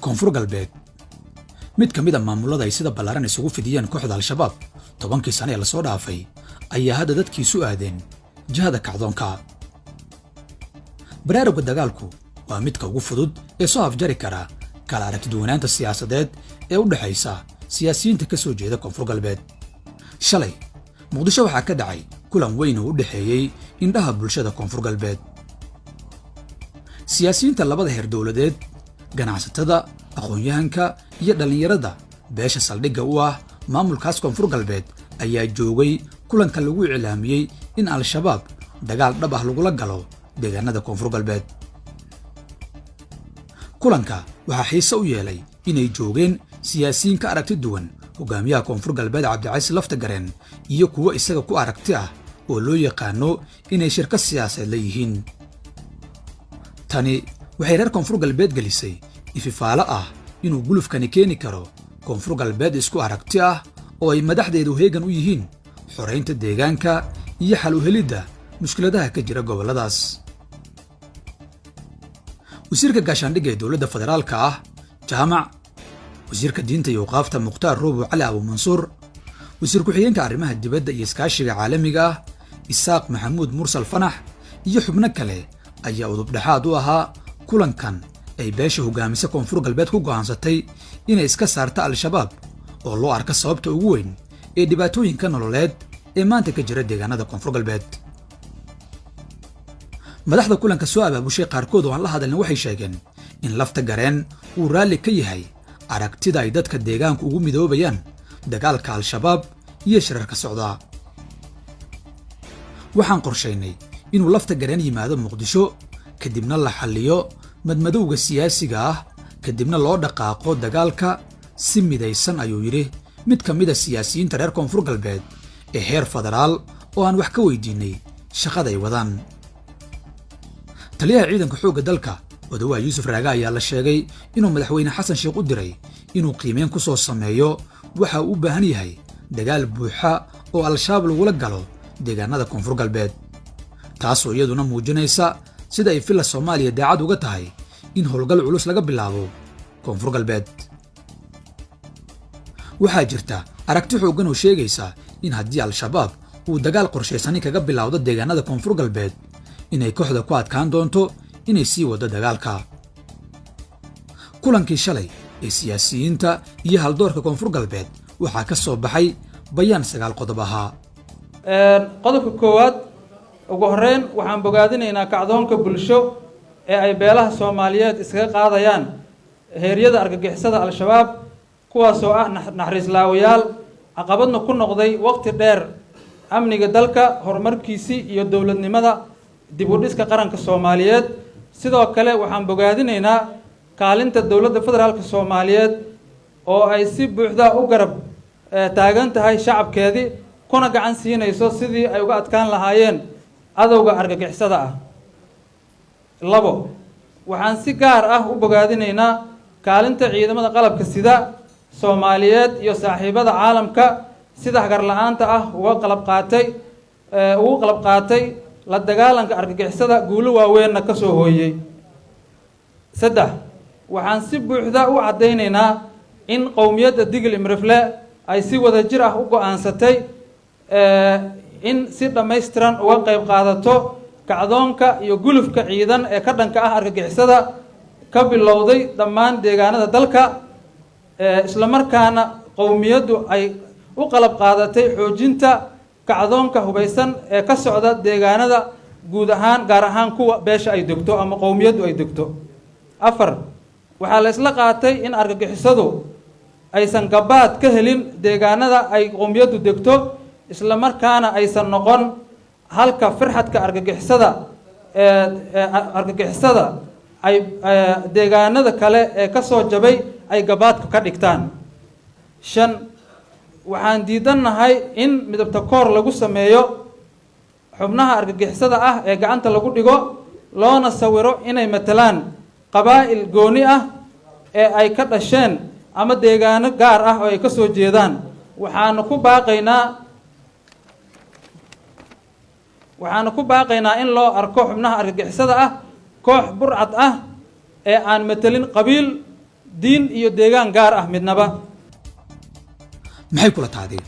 koonfur galbeed mid ka mid ah maamulada ay sida ballaaran isugu fidiyeen kooxda al-shabaab 10kii sano ee la soo dhaafay ayaa hadda dadkiisu aadeen jihada kacdoonka. barnaamijka dagaalku waa midka ugu fudud ee soo afjari kara kala aragtiduwanaanta siyaasadeed ee u dhaxaysa siyaasiyiinta ka soo jeeda koonfur galbeed. shalay muqdisho waxaa ka dhacay kulan weyn oo u dhaxeeyay indhaha bulshada koonfur galbeed. siyaasiyiinta labada heer dowladeed, ganacsatada, aqoon-yahanka iyo dhalinyarada beesha saldhigga u ah maamulkaas koonfur galbeed ayaa joogay kulanka lagu iclaamiyey in al-shabaab dagaal dhab ah lagula galo deegaanada koonfur galbeed. kulanka waxaa xiise u yeelay inay joogeen siyaasiyiin ka aragti duwan hogaamiyaha koonfur galbeed Cabdicasiis Laftagareen iyo kuwo isaga ku aragti ah oo loo yaqaano inay shirka siyaasadeed leeyihiin. tani waxay reer koonfur galbeed gelisay ififaalo ah inuu gulufkani keeni karo koonfur galbeed isku aragti ah oo ay madaxdeedu heegan u yihiin xoreynta deegaanka iyo xal u helidda mushkiladaha ka jira goboladaas. wasiirka gaashaandhigga ee dowladda federaalka ah jaamac, wasiirka diinta iyo awqaafta Mukhtaar Roobo Cali Abu Mansuur, wasiir ku-xigeenka arrimaha dibadda iyo iskaashiga caalamiga ah Isaaq Maxamuud Mursal Fanax iyo xubno kale ayaa udub dhexaad u ahaa kulankan ay beesha hogaamisa koonfur galbeed ku go'aansatay inay iska saarta al-shabaab oo loo arka sababta ugu weyn ee dhibaatooyinka nololeed ee maanta ka jira deegaanada koonfur galbeed. madaxda kulanka soo abaabushay qaarkood oo aan la hadalin waxay sheegeen in Laftagareen uu raalli ka yahay aragtida ay dadka deegaanku ugu midoobayaan dagaalka al-shabaab iyo shirarka socda. waxaan qorshaynay inuu Laftagareen yimaado Muqdisho kadibna la xalliyo madmadowga siyaasiga ah kadibna loo dhaqaaqo dagaalka si midaysan, ayuu yidhi mid ka mid ah siyaasiyiinta reer koonfur galbeed ee heer federaal oo aan wax ka weydiinay shaqada ay wadaan. taliyaha ciidanka xoogga dalka Odawa Yuusuf Raaga ayaa la sheegay inuu madaxweyne Xasan Sheekh u diray inuu qiimeyn ku soo sameeyo waxa uu u baahan yahay dagaal buuxa oo al-shabaab lagula galo deegaanada koonfur galbeed, taasoo iyaduna muujinaysa sida ay filla Soomaaliya daacad uga tahay in howlgal culus laga bilaabo koonfur galbeed. waxaa jirta aragti xooggan oo sheegaysa in haddii al-shabaab uu dagaal qorshaysan kaga bilowdo deegaanada koonfur galbeed inay kooxda ku adkaan doonto inay sii wado dagaalka. kulankii shalay ee siyaasiyiinta iyo haldoorka koonfur galbeed waxaa ka soo baxay bayaan 9 qodob ahaa. qodobka koowaad ugu horeyn waxaan bogaadinaynaa kacdoonka bulsho ee ay beelaha Soomaaliyeed iskaga qaadayaan heeryada argagixisada al-shabaab kuwaasoo ah naxariis laawayaal caqabadna ku noqday waqti dheer amniga dalka, horumarkiisii iyo dowladnimada dib u dhiska qaranka Soomaaliyeed. sidoo kale waxaan bogaadinaynaa kaalinta dowladda federaalka Soomaaliyeed oo ay si buuxda u garab taagan tahay shacabkeedii kuna gacan siinayso sidii ay uga adkaan lahaayeen adowga argagixisada ah. 2 waxaan si gaar ah u bogaadinaynaa kaalinta ciidamada qalabka sida Soomaaliyeed iyo saaxiibada caalamka sida hagar la'aanta ah ugu qalab qaatay la dagaalanka argagixisada guulo waaweynna ka soo hooyay. 3 waxaan si buuxda u cadaynaynaa in qowmiyadda Digil Imrifle ay si wada jir ah u go'aansatay in si dhammaystiran uga qayb qaadato kacdoonka iyo gulufka ciidan ee ka dhanka ah argagixisada ka bilowday dhammaan deegaanada dalka, isla markaana qowmiyaddu ay u qalab qaadatay xoojinta kacdoonka hubaysan ee ka socda deegaanada guud ahaan, gaar ahaan kuwa beesha ay degto ama qowmiyaddu ay degto. 4 waxaa la isla qaatay in argagixisadu aysan gabaad ka helin deegaanada ay qowmiyaddu degto, isla markaana aysan noqon halka firxadka argagixisada ay deegaanada kale ee ka soo jabay ay gabaadka ka dhigtaan. 5 waxaan diidannahay in midabta koor lagu sameeyo xubnaha argagixisada ah ee gacanta lagu dhigo loona sawiro inay matalaan qabaa'il gooni ah ee ay ka dhasheen ama deegaano gaar ah oo ay ka soo jeedaan. waxaanu ku baaqaynaa in loo arko xubnaha argagixisada ah koox burcad ah ee aan matalin qabiil, diin iyo deegaan gaar ah midnaba maxay kula tahdeen